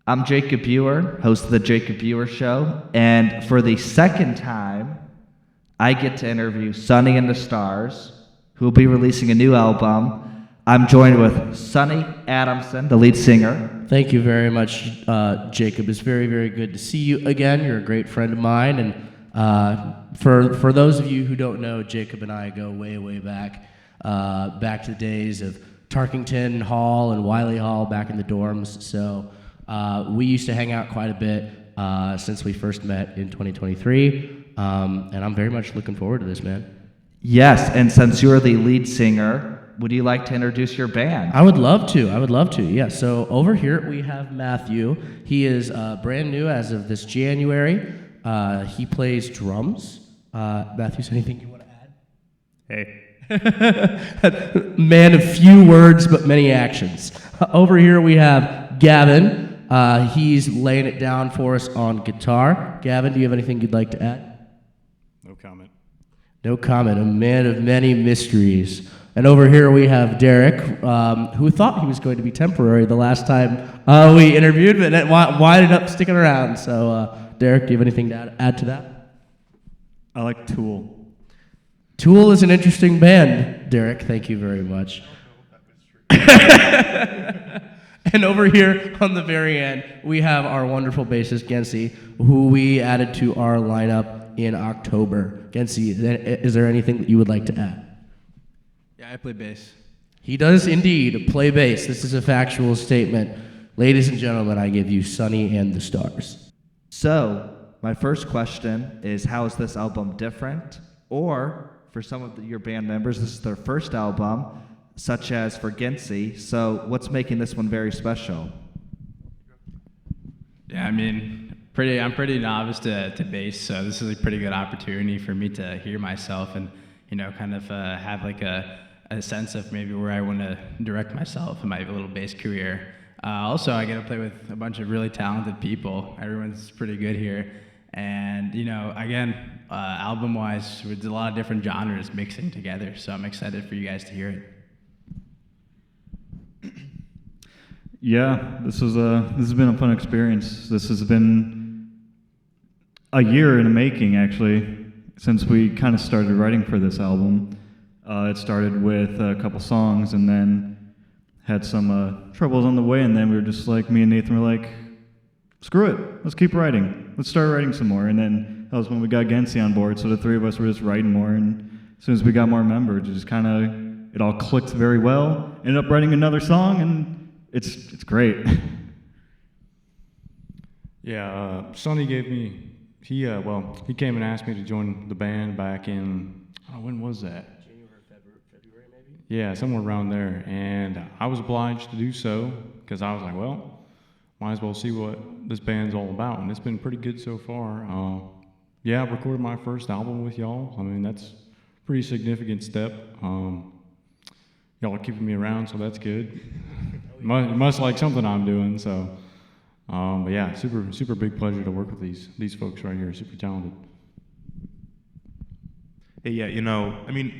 I'm Jacob Buer, host of The Jacob Buer Show, and for the second time, I get to interview Sonny The Stars, who will be releasing a new album. I'm joined with Sonny Adamson, the lead singer. Thank you very much, Jacob. It's very, very good to see you again. You're a great friend of mine, and for those of you who don't know, Jacob and I go way, way back to the days of Tarkington Hall and Wiley Hall back in the dorms. So we used to hang out quite a bit since we first met in 2023, and I'm very much looking forward to this, man. Yes, and since you're the lead singer, would you like to introduce your band? I would love to, yeah. So over here we have Matthew. He is brand new as of this January. He plays drums. Matthew, is there anything you want to add? Hey. Man of few words but many actions. Over here we have Gavin. He's laying it down for us on guitar. Gavin, do you have anything you'd like to add? No comment. No comment. A man of many mysteries. And over here we have Derek, who thought he was going to be temporary the last time we interviewed, but ended up sticking around. So, Derek, do you have anything to add to that? I like Tool. Tool is an interesting band, Derek. Thank you very much. And over here on the very end, we have our wonderful bassist, Gensi, who we added to our lineup in October. Gensi, is there anything that you would like to add? Yeah, I play bass. He does indeed play bass. This is a factual statement. Ladies and gentlemen, I give you Sonny and the Stars. So, my first question is, how is this album different? Or, for some of your band members, this is their first album, such as for Gensi. So, what's making this one very special? Yeah, I mean, I'm pretty novice to bass, so this is a pretty good opportunity for me to hear myself and, kind of have like a sense of maybe where I want to direct myself in my little bass career. Also, I get to play with a bunch of really talented people. Everyone's pretty good here. And, again, album-wise, we did a lot of different genres mixing together, so I'm excited for you guys to hear it. Yeah, this has been a fun experience. This has been a year in the making, actually, since we kind of started writing for this album. It started with a couple songs and then had some troubles on the way, and then we were just like, me and Nathan were like, screw it, let's keep writing. Let's start writing some more. And then that was when we got Gensi on board, so the three of us were just writing more, and as soon as we got more members, it all clicked very well. Ended up writing another song, and it's great. Yeah, Sonny he came and asked me to join the band back in, when was that? January, February maybe? Yeah, somewhere around there. And I was obliged to do so because I was like, well, might as well see what this band's all about. And it's been pretty good so far. I recorded my first album with y'all. I mean, that's a pretty significant step. Y'all are keeping me around, so that's good. You must like something I'm doing, so. But yeah, super big pleasure to work with these folks right here. Super talented. Hey, yeah,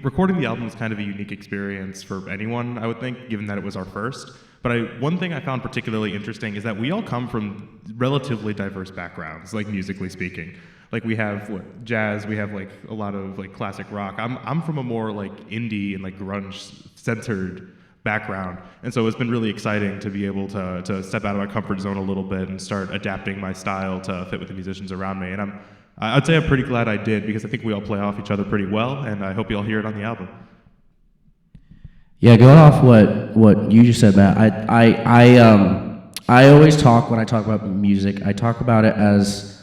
recording the album is kind of a unique experience for anyone, I would think, given that it was our first. But one thing I found particularly interesting is that we all come from relatively diverse backgrounds, like musically speaking. Like we have jazz, we have like a lot of like classic rock. I'm from a more like indie and like grunge centered background, and so it's been really exciting to be able to step out of my comfort zone a little bit and start adapting my style to fit with the musicians around me. And I'd say I'm pretty glad I did, because I think we all play off each other pretty well, and I hope you all hear it on the album. Yeah, going off what you just said, Matt, I always talk, when I talk about music, I talk about it as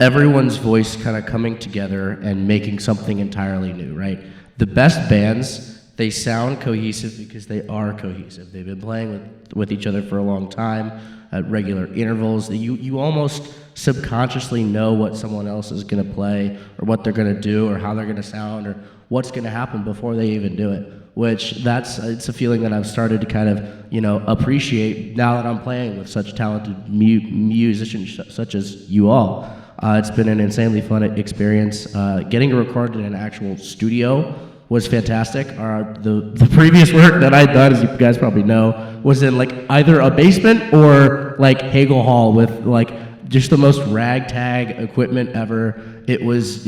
everyone's voice kind of coming together and making something entirely new, right? The best bands, they sound cohesive because they are cohesive. They've been playing with each other for a long time at regular intervals. You almost subconsciously know what someone else is going to play or what they're going to do or how they're going to sound or what's going to happen before they even do it, which it's a feeling that I've started to kind of, appreciate now that I'm playing with such talented musicians such as you all. It's been an insanely fun experience. Getting to record in an actual studio was fantastic. The previous work that I'd done, as you guys probably know, was in like either a basement or like Hagel Hall with like just the most ragtag equipment ever. It was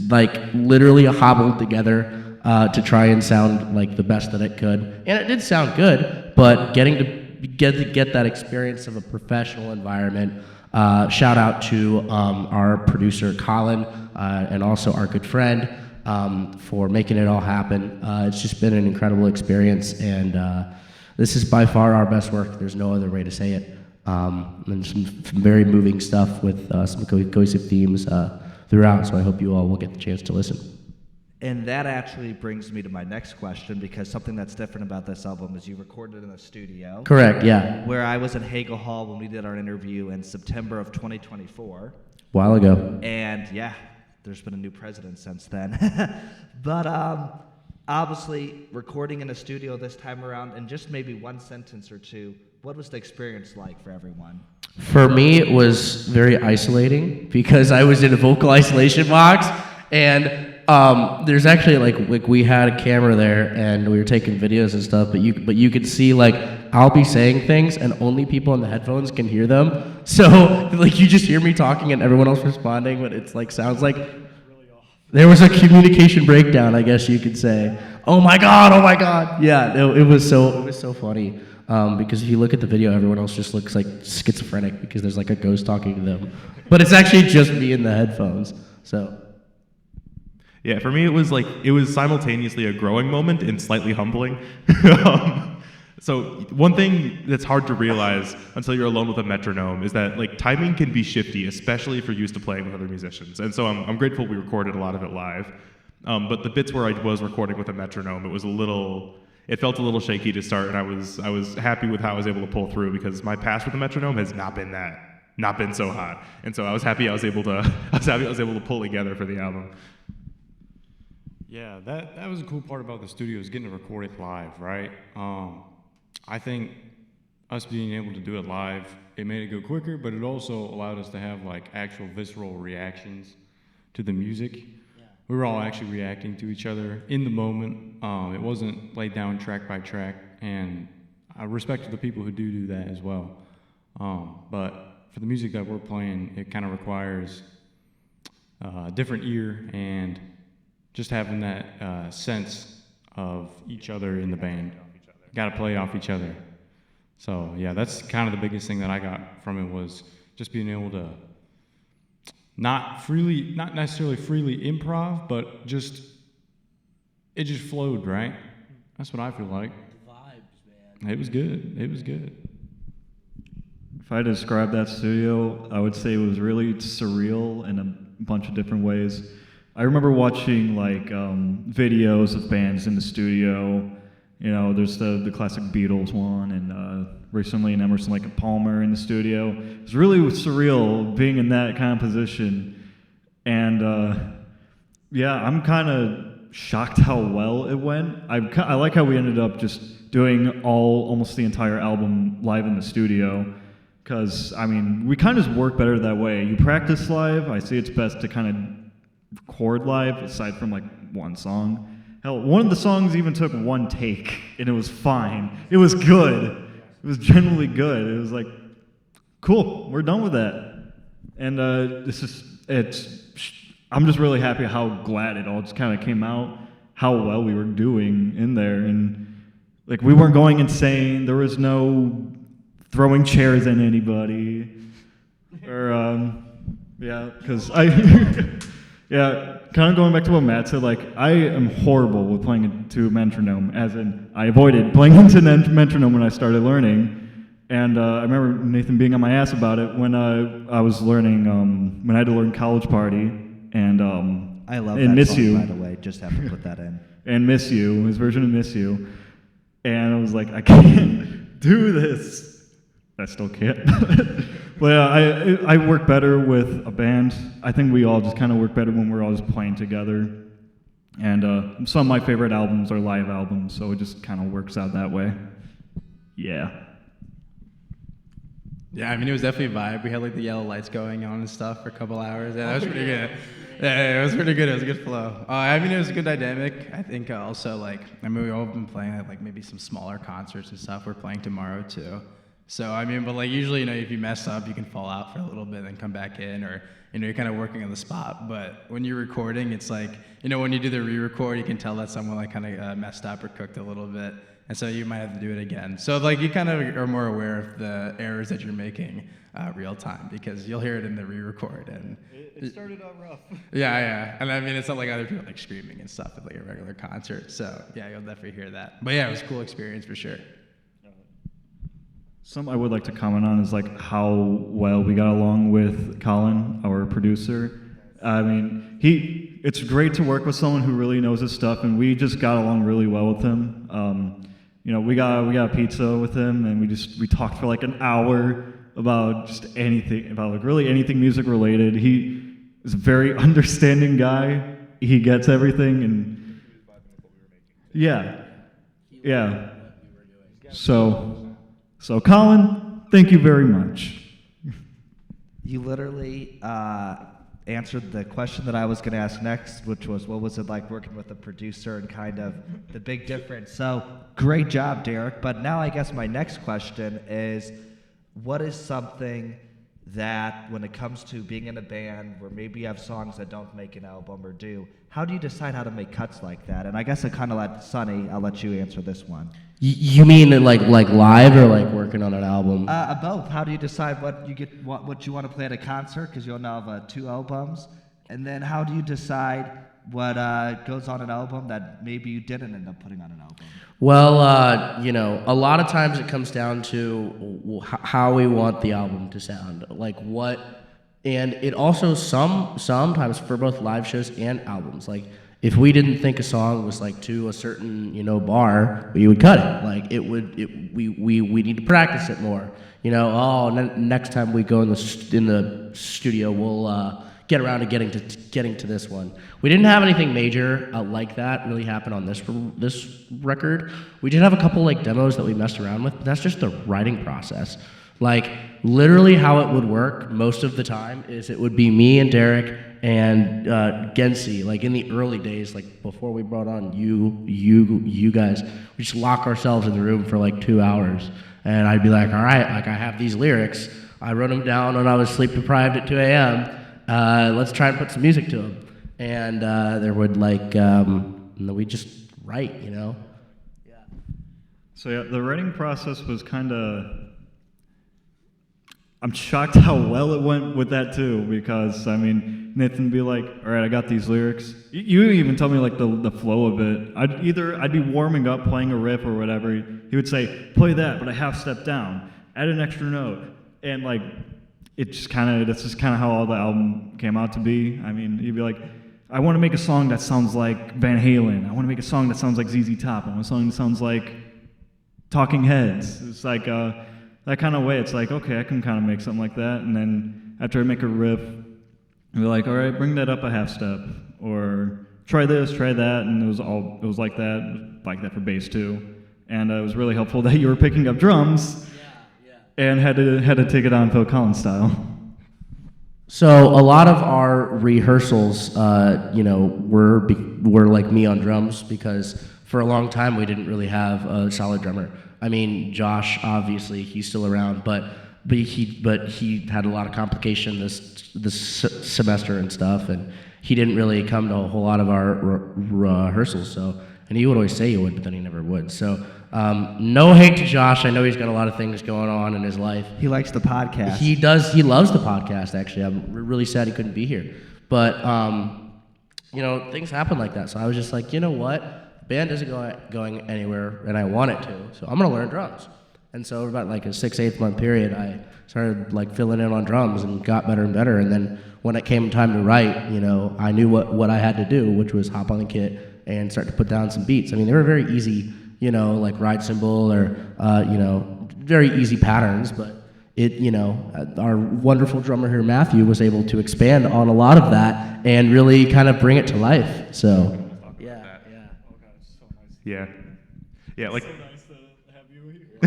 like literally hobbled together to try and sound like the best that it could, and it did sound good. But getting to get that experience of a professional environment. Shout out to our producer Colin and also our good friend for making it all happen. It's just been an incredible experience, and this is by far our best work. There's no other way to say it. And some very moving stuff with some cohesive themes throughout, so I hope you all will get the chance to listen. And that actually brings me to my next question, because something that's different about this album is you recorded in a studio. Correct, yeah. Where I was in Hagel Hall when we did our interview in September of 2024. A while ago. And yeah, there's been a new president since then. But obviously, recording in a studio this time around, and just maybe one sentence or two, what was the experience like for everyone? For me, it was very isolating because I was in a vocal isolation box, and there's actually like we had a camera there and we were taking videos and stuff, but you could see like I'll be saying things and only people in the headphones can hear them. So like you just hear me talking and everyone else responding, but it's like sounds like there was a communication breakdown, I guess you could say. Oh my god. Yeah, it was so funny. Because if you look at the video, everyone else just looks like schizophrenic because there's like a ghost talking to them. But it's actually just me in the headphones. So Yeah, for me it was simultaneously a growing moment and slightly humbling. So one thing that's hard to realize until you're alone with a metronome is that like timing can be shifty, especially if you're used to playing with other musicians. And so I'm grateful we recorded a lot of it live. But the bits where I was recording with a metronome, it felt a little shaky to start, and I was happy with how I was able to pull through because my past with the metronome has not been so hot. And so I was happy I was able to pull together for the album. Yeah, that was a cool part about the studio is getting to record it live, right? I think us being able to do it live, it made it go quicker, but it also allowed us to have like actual visceral reactions to the music. Yeah. We were all actually reacting to each other in the moment. It wasn't laid down track by track, and I respect the people who do that as well. But for the music that we're playing, it kind of requires a different ear and just having that sense of each other in the band. Got to play off each other. So yeah, that's kind of the biggest thing that I got from it was just being able to not necessarily freely improv, but it just flowed, right? That's what I feel like. The vibes, man. It was good. If I had to describe that studio, I would say it was really surreal in a bunch of different ways. I remember watching like videos of bands in the studio. You know, there's the classic Beatles one, and recently an Emerson, Lake and Palmer in the studio. It was really surreal being in that kind of position. And yeah, I'm kind of shocked how well it went. I like how we ended up just doing almost the entire album live in the studio. Because, I mean, we kind of just work better that way. You practice live. I see it's best to kind of record live, aside from like one song. Hell, one of the songs even took one take, and it was fine. It was good. It was generally good. It was like, cool, we're done with that. And I'm just really happy how glad it all just kind of came out, how well we were doing in there. And like, we weren't going insane. There was no throwing chairs at anybody. Or, yeah, because yeah, kind of going back to what Matt said, like, I am horrible with playing into a metronome, as in, I avoided playing into a metronome when I started learning. And I remember Nathan being on my ass about it when I was learning, when I had to learn College Party, and I love and that Miss song, You. by the way. Just have to put that in. And Miss You, his version of Miss You. And I was like, I can't do this. I still can't. But yeah, I work better with a band. I think we all just kind of work better when we're all just playing together. And some of my favorite albums are live albums, so it just kind of works out that way. Yeah. Yeah, I mean, it was definitely a vibe. We had like the yellow lights going on and stuff for a couple hours. Yeah, that was pretty good. Yeah, it was pretty good. It was a good flow. I mean, it was a good dynamic. I think also, like, I mean, we've all been playing at like maybe some smaller concerts and stuff. We're playing tomorrow too. So I mean, but like usually, if you mess up, you can fall out for a little bit and then come back in, or you're kind of working on the spot. But when you're recording, it's like, when you do the re-record, you can tell that someone like kind of messed up or cooked a little bit, and so you might have to do it again. So like you kind of are more aware of the errors that you're making real time, because you'll hear it in the re-record. And It started out rough. yeah, and I mean, it's not like other people like screaming and stuff at like a regular concert. So yeah, you'll definitely hear that. But yeah, it was a cool experience for sure. Something I would like to comment on is like how well we got along with Colin, our producer. I mean, it's great to work with someone who really knows his stuff, and we just got along really well with him. We got pizza with him, and we talked for like an hour about just anything, about like really anything music related. He is a very understanding guy. He gets everything, and yeah. So Colin, thank you very much. You literally answered the question that I was going to ask next, which was, what was it like working with a producer and kind of the big difference? So great job, Derek. But now I guess my next question is, what is something that when it comes to being in a band where maybe you have songs that don't make an album or do, how do you decide how to make cuts like that? And I guess I kind of let Sonny, I'll let you answer this one. You mean like live or like working on an album? Both. How do you decide what you want to play at a concert, because you'll now have 2 albums? And then how do you decide what goes on an album that maybe you didn't end up putting on an album? Well, a lot of times it comes down to how we want the album to sound, like what, and it also sometimes for both live shows and albums, like if we didn't think a song was like to a certain bar, we would cut it. Like we need to practice it more. Next time we go in the studio, we'll get around to getting to this one. We didn't have anything major like that really happen on this record. We did have a couple like demos that we messed around with, but that's just the writing process. Like literally how it would work most of the time is it would be me and Derek and Gensi, like in the early days, like before we brought on you guys, we just lock ourselves in the room for like 2 hours, and I'd be like, all right, like I have these lyrics, I wrote them down when I was sleep deprived at 2 a.m. Let's try and put some music to them. And there would we just write, Yeah. So yeah, the writing process was kind of, I'm shocked how well it went with that too, because I mean, Nathan would be like, all right, I got these lyrics. You even tell me like the flow of it. I'd be warming up, playing a riff or whatever. He would say, play that, but a half step down, add an extra note. And like, that's just kind of how all the album came out to be. I mean, he'd be like, I want to make a song that sounds like Van Halen. I want to make a song that sounds like ZZ Top. I want a song that sounds like Talking Heads. It's like that kind of way. It's like, okay, I can kind of make something like that. And then after I make a riff, I'd be like, all right, bring that up a half step, or try this, try that. And it was like that for bass too. And it was really helpful that you were picking up drums. And had to take it on Phil Collins style. So a lot of our rehearsals, were like me on drums, because for a long time we didn't really have a solid drummer. I mean, Josh, obviously, he's still around, but he had a lot of complication this semester and stuff, and he didn't really come to a whole lot of our rehearsals. So, and he would always say he would, but then he never would. So. No hate to Josh. I know he's got a lot of things going on in his life. He likes the podcast. He does. He loves the podcast, actually. I'm really sad he couldn't be here. But, things happen like that. So I was just like, you know what? The band isn't going anywhere, and I want it to. So I'm going to learn drums. And so over about like a 6-8 month period, I started like filling in on drums and got better and better. And then when it came time to write, I knew what I had to do, which was hop on the kit and start to put down some beats. I mean, they were very easy, like ride cymbal or, very easy patterns, but our wonderful drummer here, Matthew, was able to expand on a lot of that and really kind of bring it to life. So, yeah, like. So nice to have you here.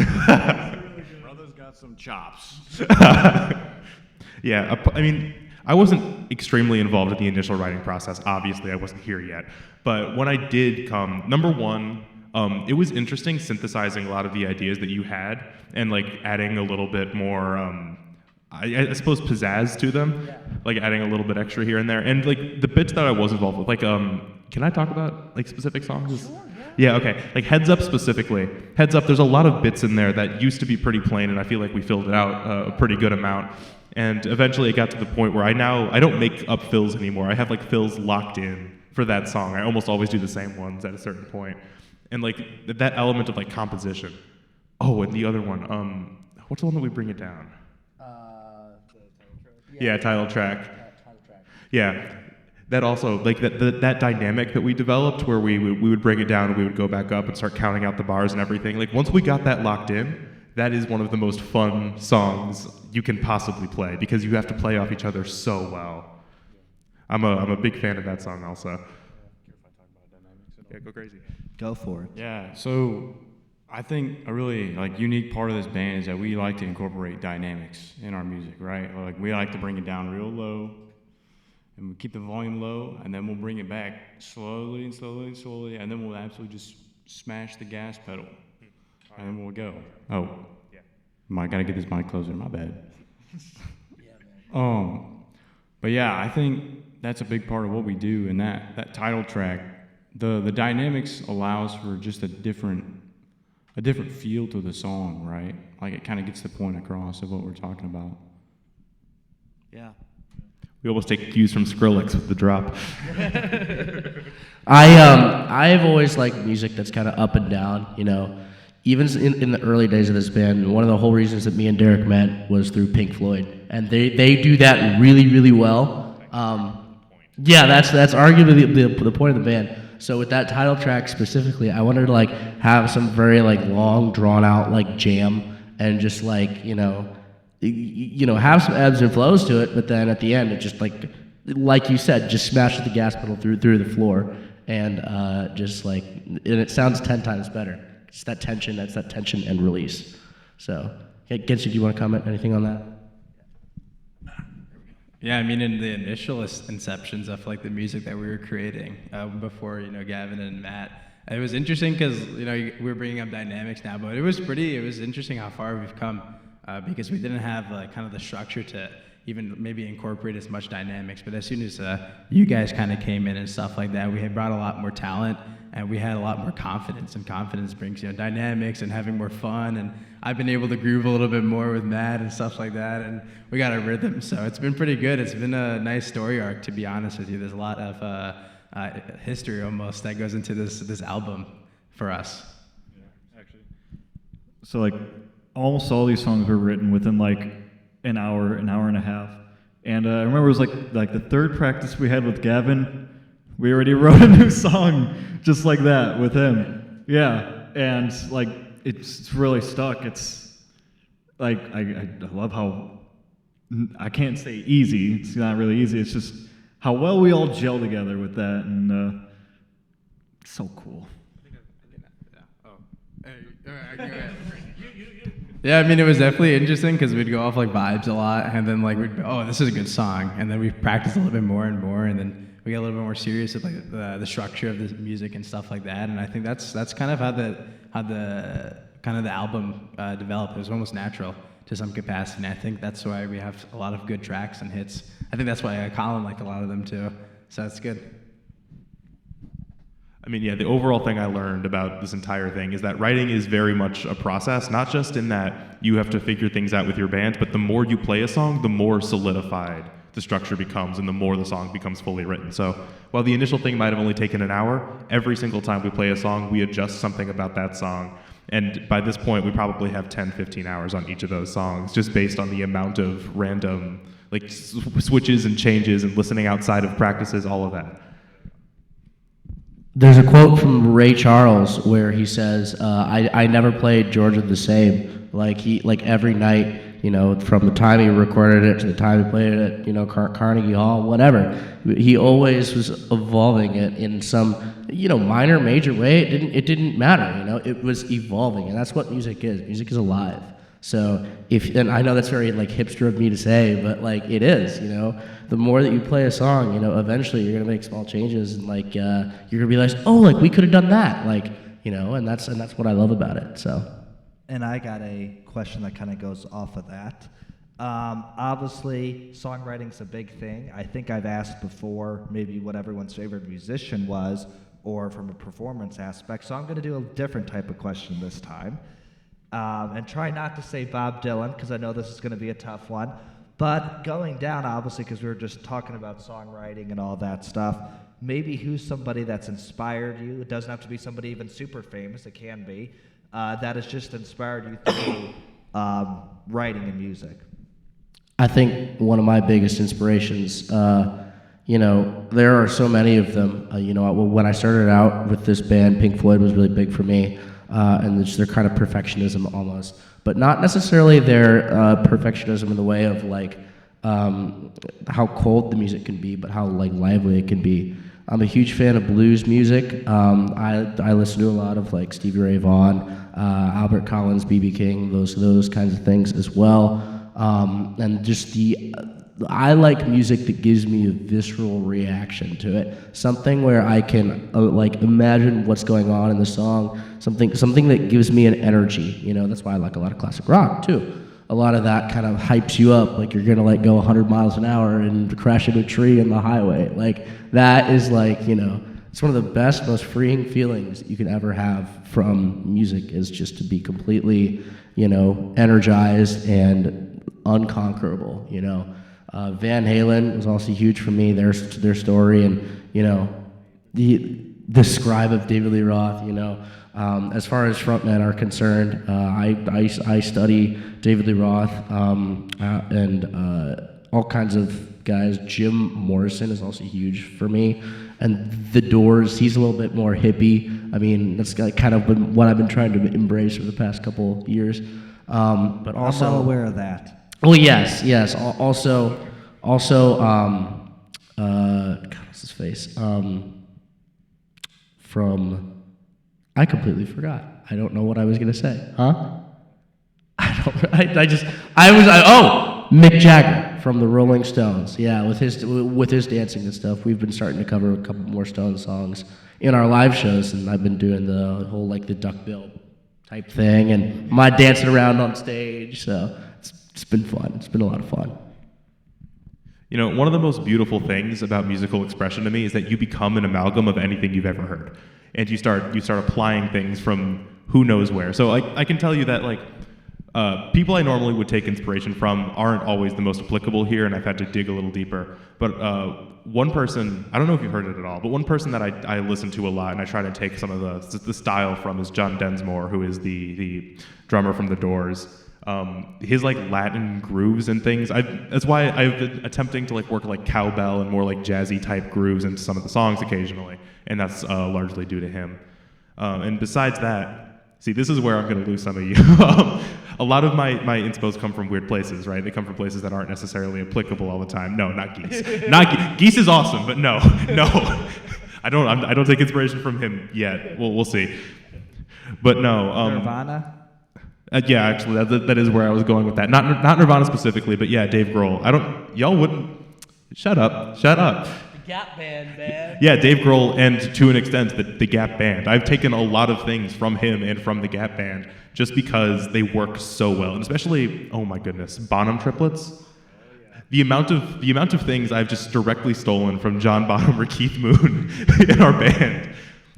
Brother's got some chops. Yeah, I mean, I wasn't extremely involved in the initial writing process. Obviously, I wasn't here yet. But when I did come, number one, it was interesting synthesizing a lot of the ideas that you had and like adding a little bit more, I suppose, pizzazz to them, like adding a little bit extra here and there. And like the bits that I was involved with, like, can I talk about like specific songs? Sure, yeah, okay. Like Heads Up specifically. Heads Up, there's a lot of bits in there that used to be pretty plain, and I feel like we filled it out a pretty good amount. And eventually it got to the point where I don't make up fills anymore. I have like fills locked in for that song. I almost always do the same ones at a certain point. And like that element of like composition. Oh, and the other one, what's the one that we bring it down? Title track. Yeah. That also, like that dynamic that we developed where we would bring it down and we would go back up and start counting out the bars and everything. Like once we got that locked in, that is one of the most fun songs you can possibly play because you have to play off each other so well. I'm a big fan of that song also. Yeah, go crazy. Go for it. Yeah, so I think a really like unique part of this band is that we like to incorporate dynamics in our music, right? Like we like to bring it down real low, and we keep the volume low, and then we'll bring it back slowly and slowly and slowly, and then we'll absolutely just smash the gas pedal, and then we'll go. Oh, yeah. I gotta get this mic closer. My bad. But yeah, I think that's a big part of what we do, and that title track, the dynamics allows for just a different feel to the song, right? Like it kind of gets the point across of what we're talking about. Yeah. We almost take cues from Skrillex with the drop. I've always liked music that's kind of up and down, you know. Even in the early days of this band, one of the whole reasons that me and Derek met was through Pink Floyd, and they do that really, really well. Yeah, that's arguably the point of the band. So with that title track specifically, I wanted to like have some very like long, drawn out like jam, and just like you know, have some ebbs and flows to it. But then at the end, it just like you said, just smashes the gas pedal through the floor, and just like, and it sounds 10 times better. It's that tension. That's that tension and release. So, Genshy, do you want to comment anything on that? Yeah, I mean, in the initial inceptions of like the music that we were creating before, Gavin and Matt, it was interesting because we're bringing up dynamics now, but it was interesting how far we've come because we didn't have kind of the structure to even maybe incorporate as much dynamics. But as soon as you guys kind of came in and stuff like that, we had brought a lot more talent and we had a lot more confidence, and confidence brings dynamics and having more fun. And I've been able to groove a little bit more with Matt and stuff like that, and we got a rhythm, so it's been pretty good. It's been a nice story arc, to be honest with you. There's a lot of history almost that goes into this album for us. Yeah, actually. So like almost all these songs were written within like an hour and a half. And I remember it was like the third practice we had with Gavin, we already wrote a new song just like that with him. Yeah, and like it's really stuck. It's like I love how, I can't say easy, it's not really easy, it's just how well we all gel together with that, and it's so cool. Yeah, I mean, it was definitely interesting because we'd go off like vibes a lot, and then like we'd go, oh, this is a good song, and then we practiced a little bit more and more, and then we got a little bit more serious with like the structure of the music and stuff like that. And I think that's kind of how the album developed. It was almost natural to some capacity. And I think that's why we have a lot of good tracks and hits. I think that's why Colin liked a lot of them too. So that's good. I mean, yeah, the overall thing I learned about this entire thing is that writing is very much a process, not just in that you have to figure things out with your band, but the more you play a song, the more solidified the structure becomes and the more the song becomes fully written. So while the initial thing might have only taken an hour, every single time we play a song, we adjust something about that song. And by this point, we probably have 10, 15 hours on each of those songs, just based on the amount of random like switches and changes and listening outside of practices, all of that. There's a quote from Ray Charles where he says, I never played Georgia the same. Like every night, from the time he recorded it to the time he played it at, Carnegie Hall, whatever. He always was evolving it in some, minor, major way. It didn't matter, it was evolving, and that's what music is. Music is alive. So and I know that's very like hipster of me to say, but like it is, the more that you play a song, eventually you're gonna make small changes, and like you're gonna realize, oh, like we could have done that, like, and that's what I love about it. So. And I got a question that kind of goes off of that. Obviously, songwriting's a big thing. I think I've asked before maybe what everyone's favorite musician was, or from a performance aspect. So I'm going to do a different type of question this time. And try not to say Bob Dylan, because I know this is going to be a tough one. But going down, obviously, because we were just talking about songwriting and all that stuff, maybe who's somebody that's inspired you? It doesn't have to be somebody even super famous. It can be. That has just inspired you through writing and music. I think one of my biggest inspirations, there are so many of them. When I started out with this band, Pink Floyd was really big for me, and it's their kind of perfectionism almost, but not necessarily their perfectionism in the way of like how cold the music can be, but how like lively it can be. I'm a huge fan of blues music. I listen to a lot of like Stevie Ray Vaughan, Albert Collins, B.B. King, those kinds of things as well. And just I like music that gives me a visceral reaction to it. Something where I can imagine what's going on in the song. Something that gives me an energy. That's why I like a lot of classic rock too. A lot of that kind of hypes you up, like you're gonna go 100 miles an hour and crash into a tree on the highway. Like that is it's one of the best, most freeing feelings you can ever have from music, is just to be completely, energized and unconquerable. Van Halen was also huge for me. Their story, and the scribe of David Lee Roth. As far as frontmen are concerned, I study David Lee Roth and all kinds of guys. Jim Morrison is also huge for me, and The Doors. He's a little bit more hippie. I mean, that's kind of been what I've been trying to embrace for the past couple years. But also, I'm well aware of that. Oh yes. Also, God, what's his face? I completely forgot. I don't know what I was gonna say. Huh? Mick Jagger from the Rolling Stones. Yeah, with his dancing and stuff. We've been starting to cover a couple more Stones songs in our live shows, and I've been doing the whole the duckbill type thing, and my dancing around on stage. So it's been fun. It's been a lot of fun. One of the most beautiful things about musical expression to me is that you become an amalgam of anything you've ever heard, and you start applying things from who knows where. So I can tell you that people I normally would take inspiration from aren't always the most applicable here, and I've had to dig a little deeper. But one person, I don't know if you've heard it at all, but one person that I listen to a lot and I try to take some of the style from is John Densmore, who is the drummer from The Doors. His Latin grooves and things, that's why I've been attempting to work cowbell and more jazzy type grooves into some of the songs occasionally, and that's largely due to him. And besides that, see, this is where I'm going to lose some of you. A lot of my inspos come from weird places, right? They come from places that aren't necessarily applicable all the time. No, not Geese. Geese is awesome, but no. I don't take inspiration from him yet. We'll see. But no. Nirvana? Yeah, actually, that is where I was going with that. Not Nirvana specifically, but yeah, Dave Grohl. Y'all wouldn't. Shut up. The Gap Band, man. Yeah, Dave Grohl, and to an extent, the Gap Band. I've taken a lot of things from him and from the Gap Band just because they work so well, and especially, oh my goodness, Bonham triplets. The amount of things I've just directly stolen from John Bonham or Keith Moon in our band,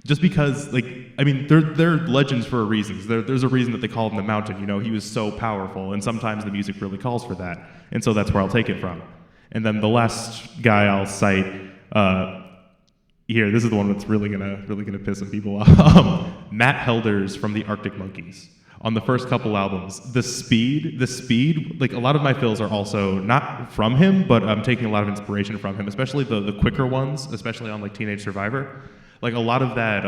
just because, they're legends for a reason. There's a reason that they called him the Mountain. He was so powerful, and sometimes the music really calls for that, and so that's where I'll take it from. And then the last guy I'll cite here, this is the one that's really gonna piss some people off. Matt Helders from the Arctic Monkeys. On the first couple albums, the speed, a lot of my fills are also not from him, but I'm taking a lot of inspiration from him, especially the quicker ones, especially on Teenage Survivor. A lot of that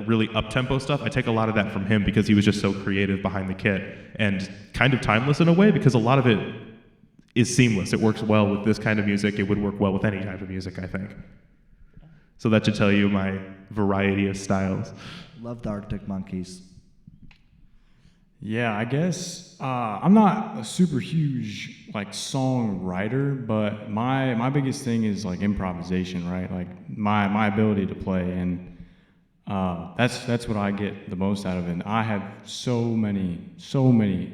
really up-tempo stuff, I take a lot of that from him because he was just so creative behind the kit and kind of timeless in a way, because a lot of it is seamless. It works well with this kind of music. It would work well with any type of music, I think. So that should tell you my variety of styles. Love the Arctic Monkeys. Yeah, I guess I'm not a super huge songwriter, but my biggest thing is improvisation, right? My ability to play, and That's what I get the most out of it. And I have so many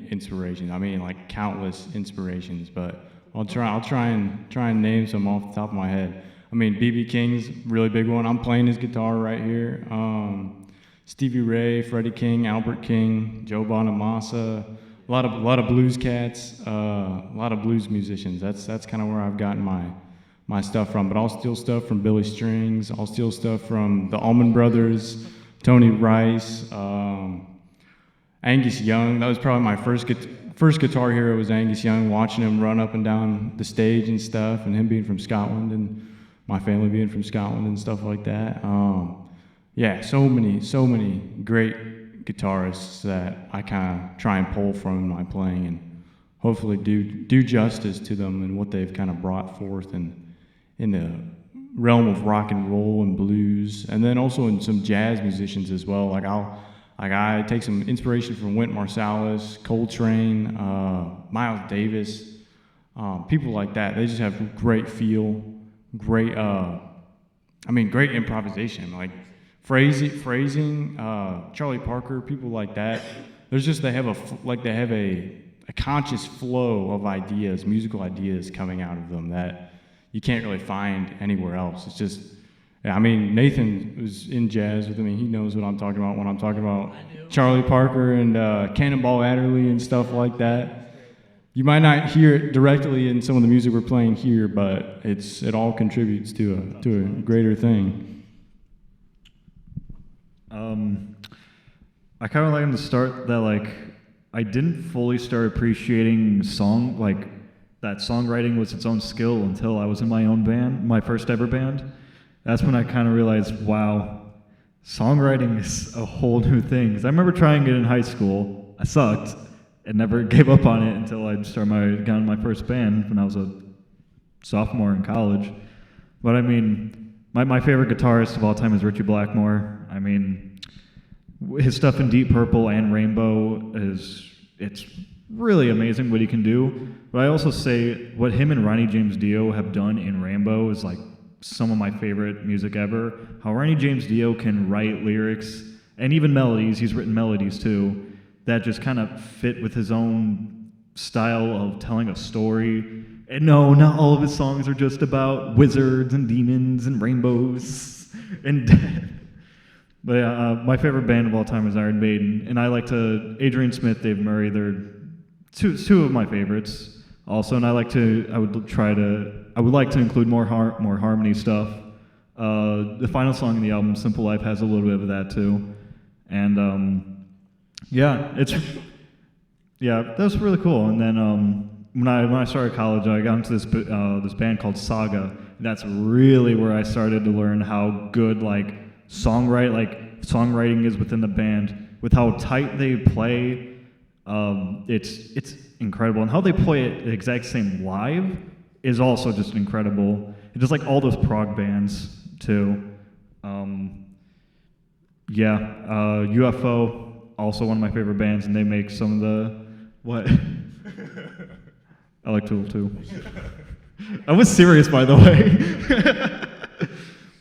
inspirations. I mean, like countless inspirations. But I'll try and name some off the top of my head. I mean, B.B. King's a really big one. I'm playing his guitar right here. Stevie Ray, Freddie King, Albert King, Joe Bonamassa, a lot of blues cats, a lot of blues musicians. That's kind of where I've gotten my stuff from. But I'll steal stuff from Billy Strings. I'll steal stuff from the Allman Brothers, Tony Rice, Angus Young. That was probably my first guitar hero was Angus Young. Watching him run up and down the stage and stuff, and him being from Scotland and my family being from Scotland and stuff like that. Yeah, so many great guitarists that I kind of try and pull from my playing and hopefully do justice to them and what they've kind of brought forth in the realm of rock and roll and blues, and then also in some jazz musicians as well. I take some inspiration from Wynton Marsalis, Coltrane, Miles Davis, people like that. They just have great feel, great improvisation, like phrasing, Charlie Parker, people like that. They have a conscious flow of ideas, musical ideas coming out of them that you can't really find anywhere else. It's just, I mean, Nathan was in jazz with me. He knows what I'm talking about when I'm talking about Charlie Parker and Cannonball Adderley and stuff like that. You might not hear it directly in some of the music we're playing here, but it all contributes to a greater thing. I kind of like him to start that, like, I didn't fully start appreciating that songwriting was its own skill until I was in my own band, my first ever band. That's when I kind of realized, wow, songwriting is a whole new thing. 'Cause I remember trying it in high school. I sucked and never gave up on it until I got in my first band when I was a sophomore in college. But I mean, my favorite guitarist of all time is Ritchie Blackmore. I mean, his stuff in Deep Purple and Rainbow it's really amazing what he can do. But I also say what him and Ronnie James Dio have done in Rainbow is like some of my favorite music ever. How Ronnie James Dio can write lyrics and even melodies, he's written melodies too, that just kind of fit with his own style of telling a story. And no, not all of his songs are just about wizards and demons and rainbows and death. But yeah, my favorite band of all time is Iron Maiden, and Adrian Smith, Dave Murray, they're two of my favorites also, and I would like to include more harmony stuff. The final song in the album, Simple Life, has a little bit of that too, and that's really cool. And then when I started college, I got into this band called Saga. And that's really where I started to learn how good songwriting is within the band, with how tight they play. It's incredible, and how they play it the exact same live is also just incredible. And just like all those prog bands too. UFO, also one of my favorite bands, and they make some of the what. I like Tool too. I was serious, by the way.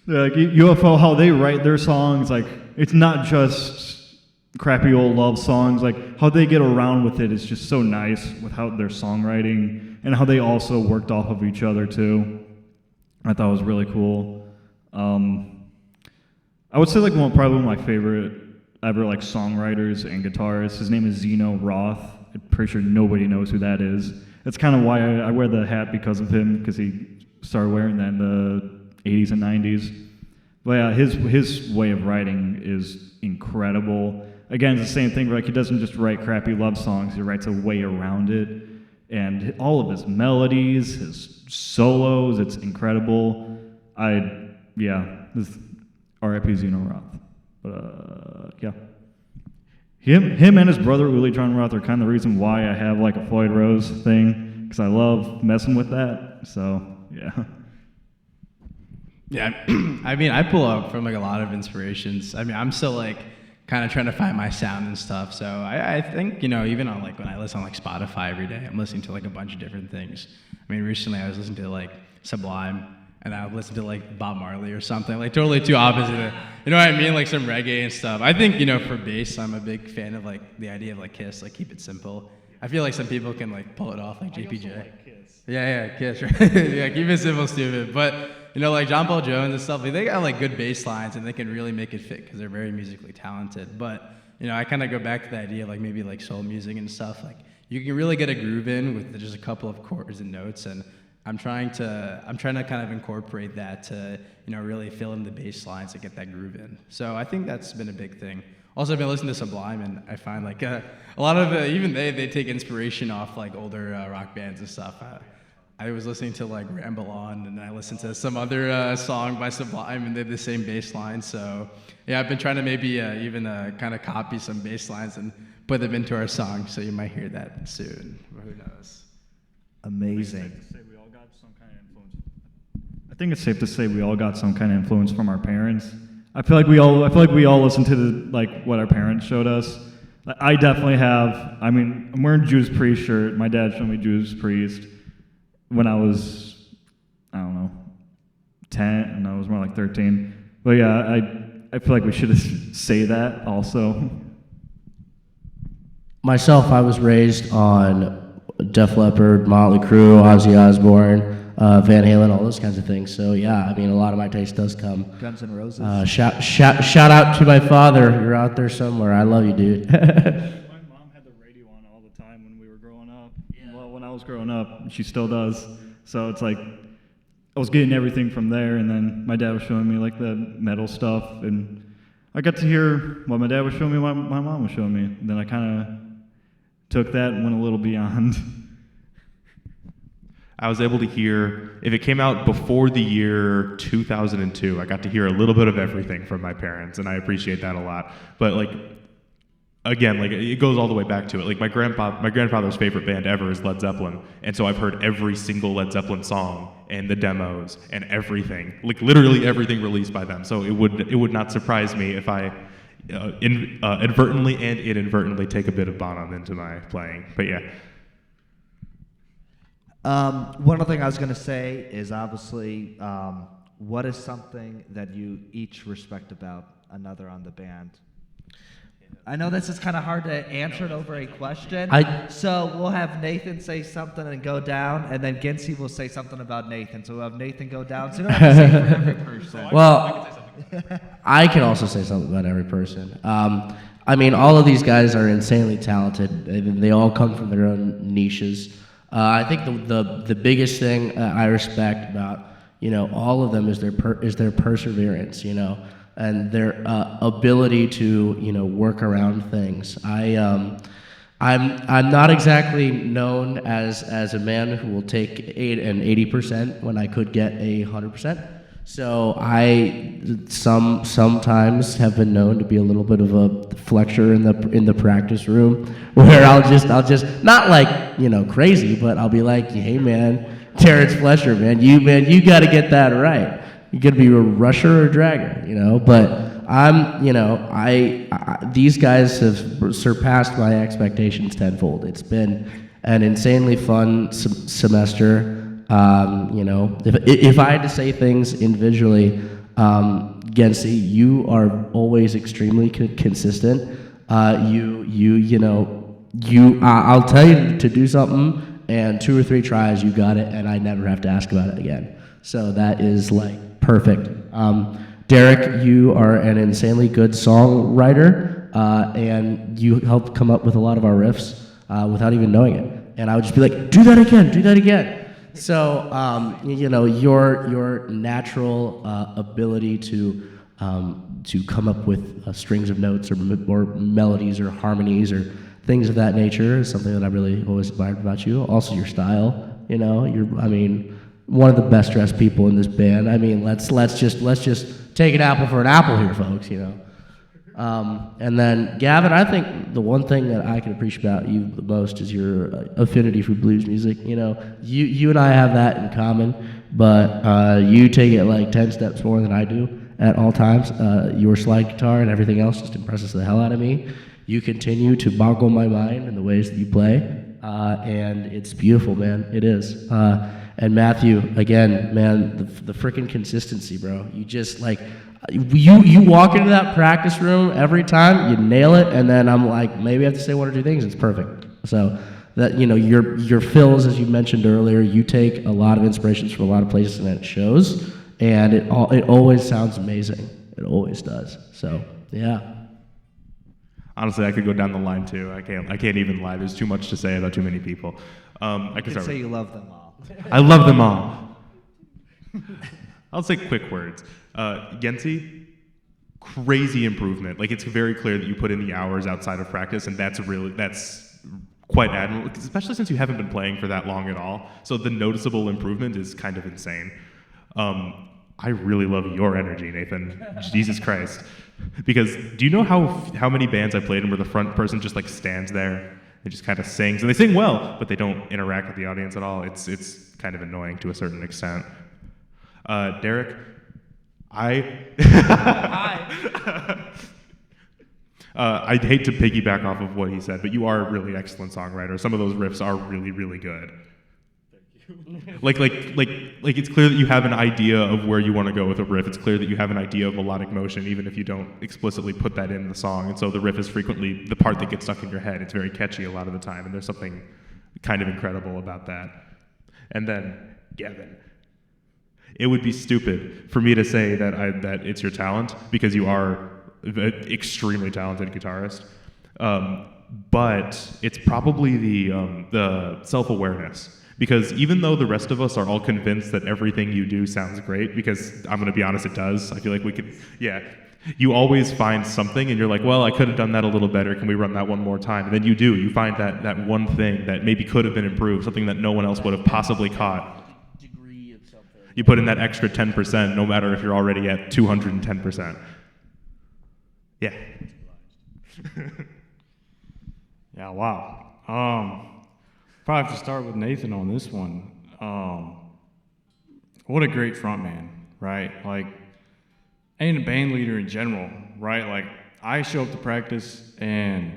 Like UFO, how they write their songs, like it's not just crappy old love songs. Like how they get around with it is just so nice with how their songwriting and how they also worked off of each other too. I thought it was really cool. I would say probably one of my favorite ever songwriters and guitarists. His name is Zeno Roth. I'm pretty sure nobody knows who that is. That's kind of why I wear the hat, because of him, because he started wearing that in the 80s and 90s. But yeah, his way of writing is incredible. Again, it's the same thing, he doesn't just write crappy love songs, he writes a way around it. And all of his melodies, his solos, it's incredible. R.I.P. Zeno Roth. But yeah. Him and his brother, Willie John Roth, are kind of the reason why I have a Floyd Rose thing, because I love messing with that. So, yeah. Yeah, I mean, I pull up from a lot of inspirations. I mean, I'm still kind of trying to find my sound and stuff. So I think, even on when I listen on Spotify every day, I'm listening to a bunch of different things. I mean, recently I was listening to Sublime, and I would listen to like Bob Marley or something, like totally two opposite. You know what I mean? Like some reggae and stuff. I think, for bass, I'm a big fan of like the idea of like Kiss, like keep it simple. I feel like some people can like pull it off, like JPJ. Yeah, Kiss, right? Yeah, keep it simple, stupid. But like John Paul Jones and stuff, like, they got like good bass lines and they can really make it fit because they're very musically talented. But I kind of go back to the idea of like maybe like soul music and stuff. Like you can really get a groove in with just a couple of chords and notes, and I'm trying to kind of incorporate that to really fill in the bass lines and get that groove in. So I think that's been a big thing. Also, I've been listening to Sublime, and I find like a lot of even they take inspiration off like older rock bands and stuff. I was listening to like Ramble On, and I listened to some other song by Sublime, and they have the same bass line. So yeah, I've been trying to maybe even kind of copy some bass lines and put them into our song. So you might hear that soon. Who knows? Amazing. I think it's safe to say we all got some kind of influence from our parents. I feel like we all listen to what our parents showed us. I definitely have. I mean, I'm wearing Judas Priest shirt. My dad showed me Judas Priest when I was, I don't know, 10, and I was more like 13. But yeah, I feel like we should say that also. Myself, I was raised on Def Leppard, Motley Crue, Ozzy Osbourne, Van Halen, all those kinds of things. So yeah, I mean, a lot of my taste does come. Guns N' Roses. Shout out to my father. You're out there somewhere. I love you, dude. My mom had the radio on all the time when we were growing up. Yeah. Well, when I was growing up, she still does. So it's like I was getting everything from there, and then my dad was showing me like the metal stuff, and I got to hear what my dad was showing me, what my mom was showing me. And then I kind of took that and went a little beyond. I was able to hear, if it came out before the year 2002, I got to hear a little bit of everything from my parents, and I appreciate that a lot. But like, again, like it goes all the way back to it. Like my grandfather's favorite band ever is Led Zeppelin, and so I've heard every single Led Zeppelin song and the demos and everything, like literally everything released by them. So it would not surprise me if I inadvertently and inadvertently take a bit of Bonham into my playing. But yeah. One other thing I was going to say is obviously, what is something that you each respect about another on the band? I know this is kind of hard to answer it over a question, so we'll have Nathan say something and go down, and then Gincy will say something about Nathan. So we'll have Nathan go down, so you don't have to say for every person. Well, I can also say something about every person. I mean, all of these guys are insanely talented. They all come from their own niches. I think the biggest thing I respect about all of them is their perseverance, and their ability to work around things. I'm not exactly known as a man who will take an 80% when I could get 100%. So I sometimes have been known to be a little bit of a flexor in the practice room, where I'll just not like crazy, but I'll be like, hey man, Terrence Fletcher, man, you got to get that right. You got to be a rusher or a dragger, But these guys have surpassed my expectations tenfold. It's been an insanely fun semester. If I had to say things individually, Gensi, you are always extremely consistent. I'll tell you to do something, and 2 or 3 tries, you got it, and I never have to ask about it again. So that is like perfect. Derek, you are an insanely good songwriter, and you helped come up with a lot of our riffs without even knowing it. And I would just be like, do that again. So, your natural ability to come up with strings of notes or melodies or harmonies or things of that nature is something that I really always admired about you. Also, your style. You're one of the best dressed people in this band. I mean, let's just take an apple for an apple here, folks. And then Gavin, I think the one thing that I can appreciate about you the most is your affinity for blues music. You and I have that in common, but you take it like 10 steps more than I do at all times. Your slide guitar and everything else just impresses the hell out of me. You continue to boggle my mind in the ways that you play, and it's beautiful, man. It is. And Matthew, again, man, the freaking consistency, bro. You just like, you walk into that practice room every time, you nail it, and then I'm like, maybe I have to say one or two things, it's perfect. So that, you know, your fills, as you mentioned earlier, you take a lot of inspirations from a lot of places, and it shows, and it always sounds amazing. It always does. So yeah. Honestly, I could go down the line too. I can't even lie. There's too much to say about too many people. I can Say you love them all. I love them all. I'll say quick words. Yensi, crazy improvement. Like, it's very clear that you put in the hours outside of practice, and that's quite admirable, especially since you haven't been playing for that long at all. So the noticeable improvement is kind of insane. I really love your energy, Nathan. Jesus Christ. Because do you know how many bands I played in where the front person just like stands there and just kind of sings, and they sing well, but they don't interact with the audience at all? It's kind of annoying to a certain extent. Derek, I'd hate to piggyback off of what he said, but you are a really excellent songwriter. Some of those riffs are really, really good. Like it's clear that you have an idea of where you want to go with a riff. It's clear that you have an idea of melodic motion, even if you don't explicitly put that in the song. And so the riff is frequently the part that gets stuck in your head. It's very catchy a lot of the time, and there's something kind of incredible about that. And then Gavin, it would be stupid for me to say that it's your talent, because you are an extremely talented guitarist. But it's probably the self-awareness. Because even though the rest of us are all convinced that everything you do sounds great, because I'm going to be honest, it does. I feel like we could, you always find something and you're like, well, I could have done that a little better. Can we run that one more time? And then you do. You find that one thing that maybe could have been improved, something that no one else would have possibly caught. Degree of something. You put in that extra 10%, no matter if you're already at 210%. Yeah. Yeah, wow. Probably have to start with Nathan on this one. What a great frontman, right? Like, and a band leader in general, right? Like, I show up to practice and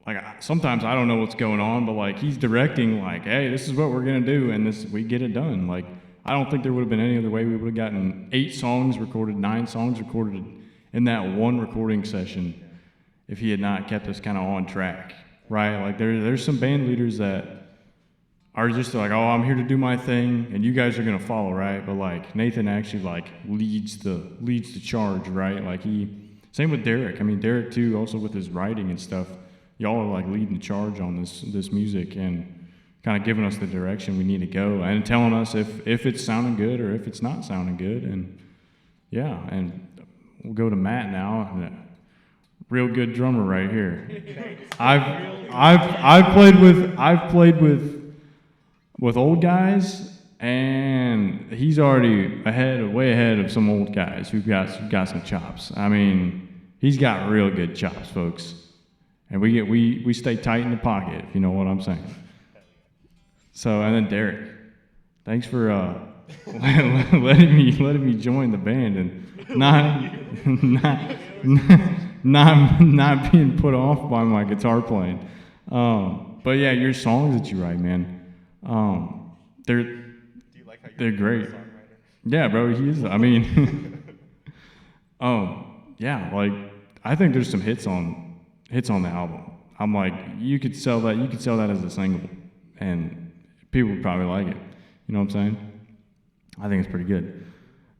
like sometimes I don't know what's going on, but like he's directing, like, hey, this is what we're gonna do, and we get it done. Like, I don't think there would have been any other way. We would have gotten 8 songs recorded, 9 songs recorded in that one recording session if he had not kept us kind of on track, right? Like, there's some band leaders that are just like, oh, I'm here to do my thing, and you guys are gonna follow, right? But like Nathan actually like leads the charge, right? Like same with Derek. I mean, Derek too, also with his writing and stuff. Y'all are like leading the charge on this music and kind of giving us the direction we need to go and telling us if it's sounding good or if it's not sounding good. And yeah, and we'll go to Matt now. Real good drummer right here. I've played with old guys, and he's already way ahead of some old guys who've got some chops. I mean, he's got real good chops, folks. And we stay tight in the pocket, if you know what I'm saying. So, and then Derek, thanks for letting me join the band and not being put off by my guitar playing. But yeah, your songs that you write, man. They're great. Yeah, bro, he is. I mean, yeah, like I think there's some hits on the album. I'm like, you could sell that as a single, and people would probably like it. You know what I'm saying? I think it's pretty good.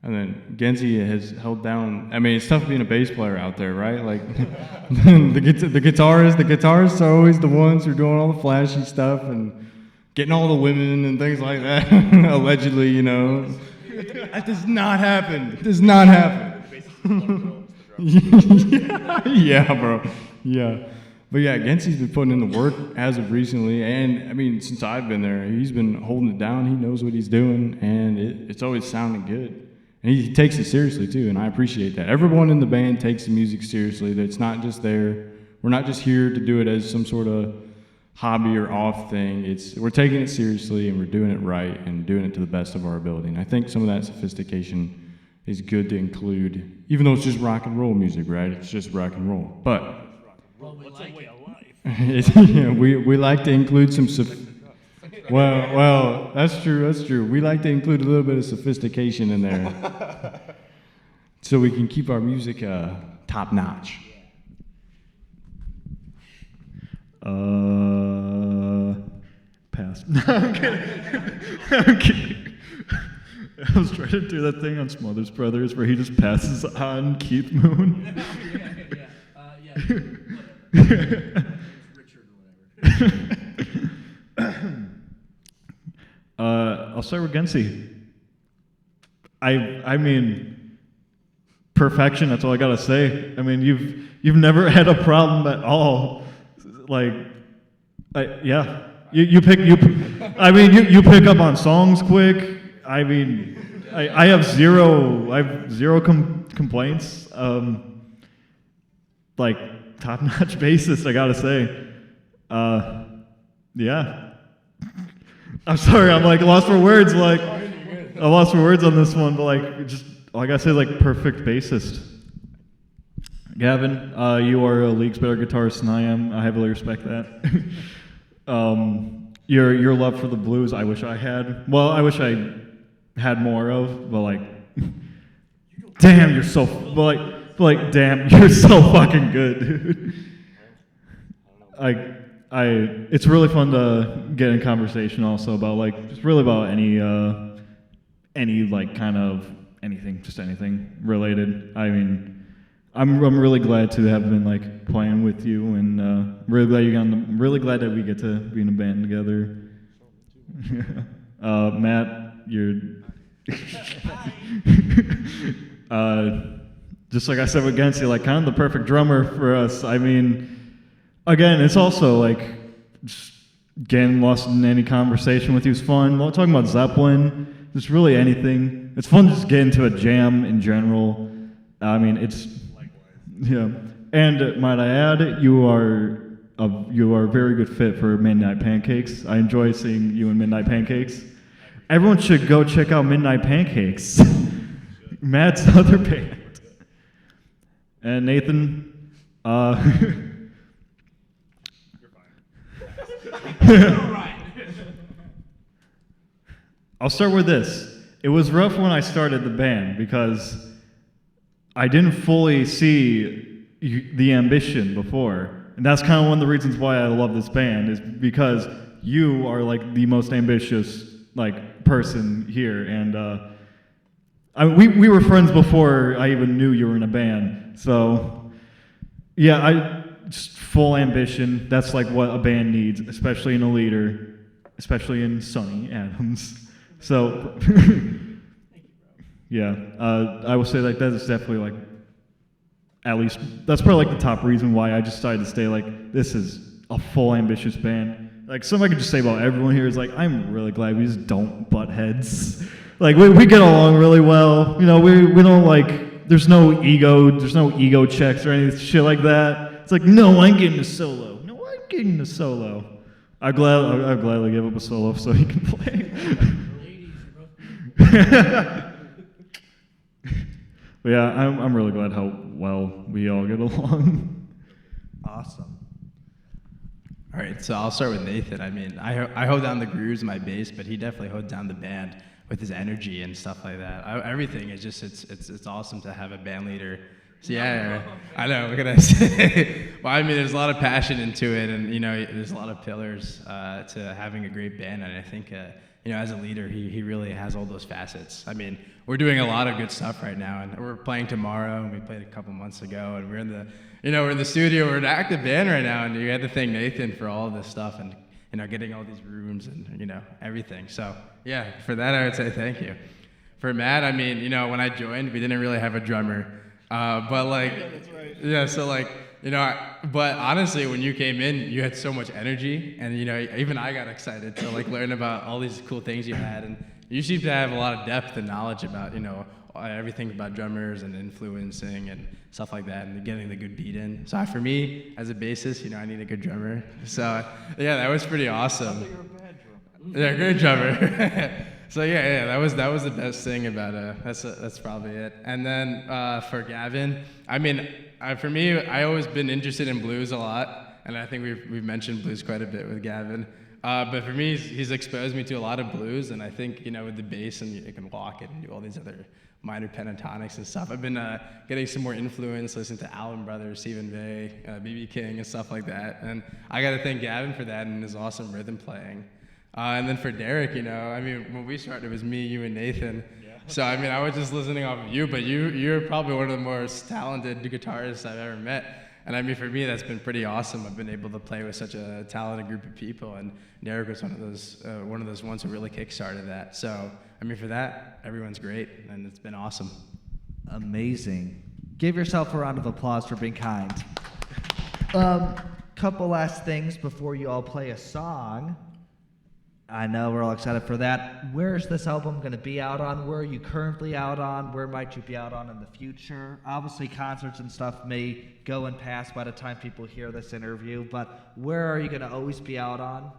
And then Genzi has held down. I mean, it's tough being a bass player out there, right? Like the guitarists are always the ones who are doing all the flashy stuff and getting all the women and things like that, allegedly, you know. That does not happen. It does not happen. Yeah, bro. Yeah. But yeah, Genzi's been putting in the work as of recently, and I mean, since I've been there, he's been holding it down. He knows what he's doing, and it's always sounding good. And he takes it seriously, too, and I appreciate that. Everyone in the band takes the music seriously. That it's not just there. We're not just here to do it as some sort of hobby or off thing. We're taking it seriously, and we're doing it right and doing it to the best of our ability. And I think some of that sophistication is good to include, even though it's just rock and roll music, right? It's just rock and roll. But we like to include some Well, that's true. That's true. We like to include a little bit of sophistication in there, so we can keep our music top notch. Pass. No, I'm kidding. I'm kidding. I was trying to do that thing on Smothers Brothers where he just passes on Keith Moon. I'll start with Gensi. I mean, perfection. That's all I gotta say. I mean, you've never had a problem at all. Like, yeah. You pick up on songs quick. I mean, I have zero complaints. Like top-notch bassist, I gotta say. Yeah. I'm sorry, I'm like lost for words. Like, I lost for words on this one, but like, just all I gotta say is like perfect bassist. Gavin, you are a league's better guitarist than I am. I heavily respect that. Your love for the blues, I wish I had. Well, I wish I had more of, but like, damn, you're so damn, you're so fucking good, dude. It's really fun to get in conversation also about like just really about any like kind of anything, just anything related. I mean, I'm really glad to have been like playing with you, and really glad that we get to be in a band together. Matt, you're just like I said with Gensi, like kind of the perfect drummer for us. I mean, again, it's also like just getting lost in any conversation with you is fun. Well, talking about Zeppelin, just really anything. It's fun to just get into a jam in general. I mean, it's yeah. And might I add, you are a very good fit for Midnight Pancakes. I enjoy seeing you in Midnight Pancakes. Everyone should go check out Midnight Pancakes. Matt's other band. And Nathan, I'll start with this. It was rough when I started the band because I didn't fully see the ambition before. And that's kind of one of the reasons why I love this band, is because you are like the most ambitious like person here. And we were friends before I even knew you were in a band. So yeah, just full ambition. That's like what a band needs, especially in a leader, especially in Sonny Adams. So yeah, I will say like that is definitely like, at least that's probably like the top reason why I just decided to stay. Like, this is a full ambitious band. Like, something I could just say about everyone here is like, I'm really glad we just don't butt heads. Like, we get along really well. You know, we don't like, there's no ego checks or any shit like that. It's like, no, I'm getting a solo. No, I'm getting a solo. I'd gladly give up a solo so he can play. But yeah, I'm really glad how well we all get along. Awesome. All right, so I'll start with Nathan. I mean, I hold down the grooves in my bass, but he definitely holds down the band with his energy and stuff like that. Everything is just it's awesome to have a band leader. So yeah, I know. What can I say? Well, I mean, there's a lot of passion into it, and you know, there's a lot of pillars to having a great band. And I think you know, as a leader, he really has all those facets. I mean, we're doing a lot of good stuff right now, and we're playing tomorrow, and we played a couple months ago, and we're in the studio. We're an active band right now, and you had to thank Nathan for all of this stuff, and you know, getting all these rooms and you know, everything. So yeah, for that I would say thank you. For Matt, I mean, you know, when I joined, we didn't really have a drummer, but like, yeah, so like, you know, but honestly, when you came in, you had so much energy, and you know, even I got excited to like learn about all these cool things you had, and you seem to have a lot of depth and knowledge about, you know, everything about drummers and influencing and stuff like that, and getting the good beat in. So for me, as a bassist, you know, I need a good drummer. So yeah, that was pretty awesome. You're a bad drummer. Yeah, great drummer. So yeah, that was the best thing about that's probably it. And then for Gavin, I mean, for me, I always been interested in blues a lot, and I think we've mentioned blues quite a bit with Gavin. But for me, he's exposed me to a lot of blues, and I think, with the bass and you can walk it and do all these other minor pentatonics and stuff. I've been getting some more influence, listening to Alvin Brothers, Stephen Vai, B.B. King, and stuff like that. And I got to thank Gavin for that and his awesome rhythm playing. And then for Derek, when we started, it was me, you, and Nathan. Yeah. So, I was just listening off of you, but you're probably one of the most talented guitarists I've ever met. And for me, that's been pretty awesome. I've been able to play with such a talented group of people, and Derek was one of those ones who really kickstarted that. So, for that, everyone's great, and it's been awesome. Amazing. Give yourself a round of applause for being kind. Couple last things before you all play a song. I know we're all excited for that. Where is this album going to be out on? Where are you currently out on? Where might you be out on in the future? Obviously, concerts and stuff may go and pass by the time people hear this interview, but where are you going to always be out on?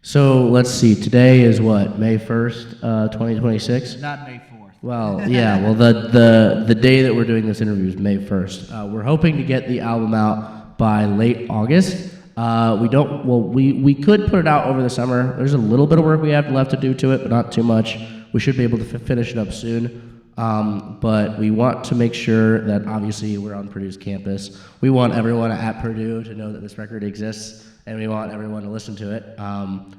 So let's see. Today is what, May 1st, 2026? Not May 4th. Well, yeah. Well, the day that we're doing this interview is May 1st. We're hoping to get the album out by late August. We could put it out over the summer. There's a little bit of work we have left to do to it, but not too much. We should be able to finish it up soon. But we want to make sure that obviously we're on Purdue's campus. We want everyone at Purdue to know that this record exists, and we want everyone to listen to it.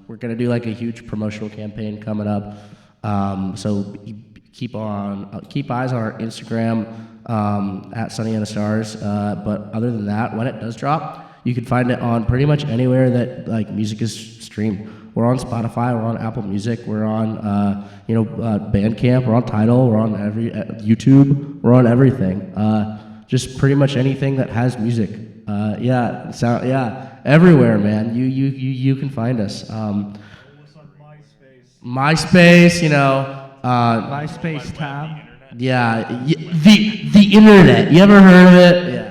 We're going to do like a huge promotional campaign coming up. So keep eyes on our Instagram at Sonny The Stars. But other than that, when it does drop, you can find it on pretty much anywhere that like music is streamed. We're on Spotify, we're on Apple Music, we're on Bandcamp, we're on Tidal, we're on YouTube, we're on everything. Just pretty much anything that has music. Everywhere, man. You can find us. MySpace, MySpace, Tom. Yeah, the internet. You ever heard of it? Yeah.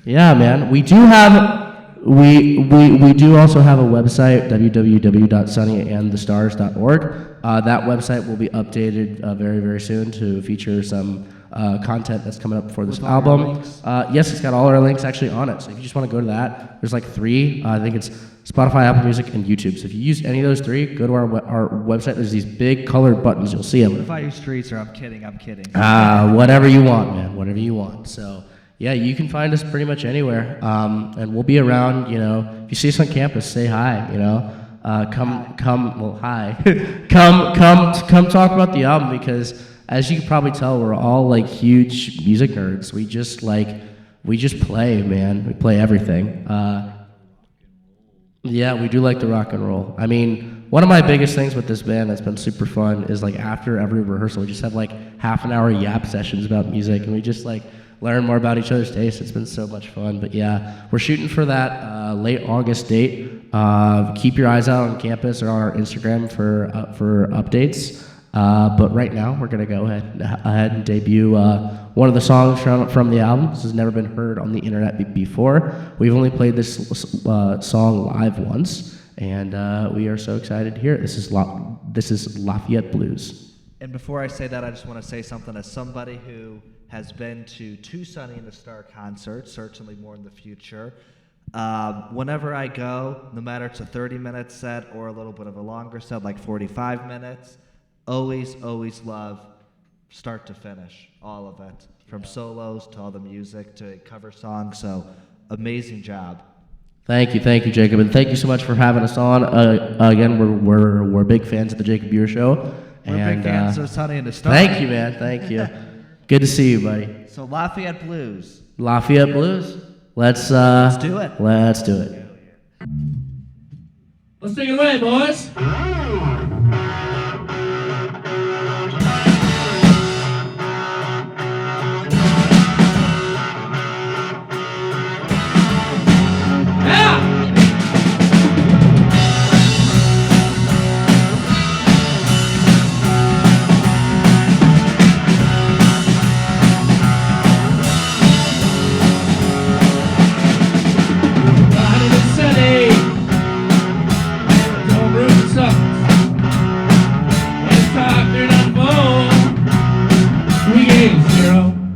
Yeah, man. We do also have a website, www.sonnyandthestars.org. That website will be updated very, very soon to feature some content that's coming up for this album. Yes, it's got all our links actually on it. So if you just want to go to that, there's like 3. I think it's Spotify, Apple Music, and YouTube. So if you use any of those 3, go to our website. There's these big colored buttons. You'll see them. What if I use streets or I'm kidding? Whatever you want, man. Whatever you want. So yeah, you can find us pretty much anywhere, and we'll be around. If you see us on campus, say hi. Come talk about the album, because as you can probably tell, we're all like huge music nerds. We just play, man. We play everything. Yeah, we do like the rock and roll. One of my biggest things with this band that's been super fun is like after every rehearsal, we just have like half an hour yap sessions about music, and we just like learn more about each other's tastes. It's been so much fun. But yeah, we're shooting for that late August date. Keep your eyes out on campus or on our Instagram for updates. But right now, we're going to go ahead and debut one of the songs from the album. This has never been heard on the internet before. We've only played this song live once, and we are so excited to hear it. This is Lafayette Blues. And before I say that, I just want to say something as somebody who has been to 2 Sonny and the Star concerts, certainly more in the future. Whenever I go, no matter it's a 30-minute set or a little bit of a longer set, like 45 minutes, always love start to finish, all of it, from solos to all the music to cover songs. So amazing job. Thank you, Jacob, and thank you so much for having us on. Again, we're big fans of the Jacob Buer Show. We're big fans of Sonny and the Stars. Thank you, man. Thank you. Good to see you, buddy. So Lafayette Blues. Let's do it. Let's do it. Let's take it away, boys.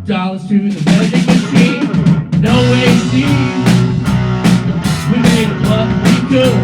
$0 to the vending machine, no AC. We made what we could.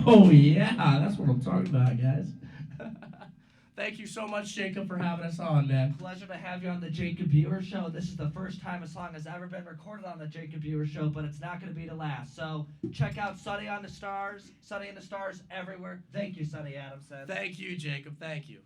Oh, yeah. That's what I'm talking about, guys. Thank you so much, Jacob, for having us on, man. Pleasure to have you on the Jacob Viewer Show. This is the first time a song has ever been recorded on the Jacob Viewer Show, but it's not going to be the last. So check out Sonny and the Stars everywhere. Thank you, Sonny Adamson. Thank you, Jacob. Thank you.